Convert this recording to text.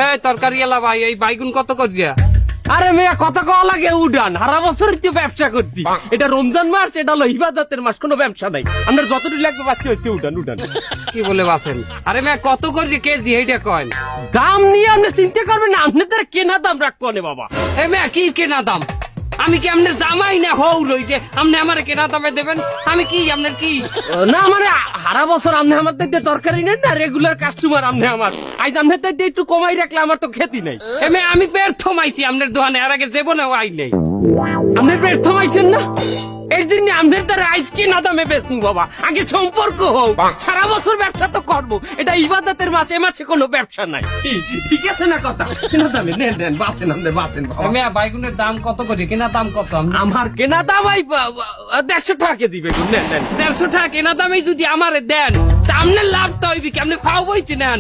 এই তরকারি এলা ভাই, এই বাইগুন কত করিয়া? আরে মেয়া কত কওয়া লাগে উডান, সারা বছর তো ব্যবসা করছি। এটা রমজান মাস, এটা হলো ইবাদতের মাস, কোনো ব্যবসা নাই। আমরা যতটুকু লাগবে পাচ্ছি হচ্ছে উডান উডান। কি বলে বাসেন? আরে মেয়া কত করিয়া কেজি এইটা কয়েন? দাম নিয়ে আপনি চিন্তা করবেন না, আপনি তার কেনা দাম রাখবো না বাবা। এ মেয়া কি কেনা দাম? আমি কি আপনার জামাই না হৌ রইছে আপনি আমার কেনা দামে দেবেন? আমি কি আপনার কি? না মানে সারা বছর আপনি আমার দিয়ে তরকারি নেন না, রেগুলার কাস্টমার আপনি আমার। আজ আপনি দিয়ে একটু কমাই রাখলে আমার তো খেতি নাই। এ মেয়া আমি পেট থমাইছি আপনার দোকানে, আর আগে জীবনেও আই নেই। আপনি পেট থমাইছেন না, এর জন্য আপনার দ্বারা আইস কেনা দামে বেচবো বাবা। আগে সম্পর্ক হোক, সারা বছর ব্যবসা তো করবো, এটা ইবাদতের মাস, এ মাসে কোনো ব্যবসা নাই। ঠিক আছে না কথা? কেনা দামে নেন নেন, বাঁচেন আপনি বাঁচেন এ বাবা। মেয়া বাইগুনের দাম কত করে? কেনা দাম কত? আমার কেনা দাম 150 টাকা কেজি বেগুন, নেন নেন। 150 টাকা কেনা দামে যদি আমারে দেন তা আপনার লাভ তো হইবি কি? আপনি খাওয়াবই নেন।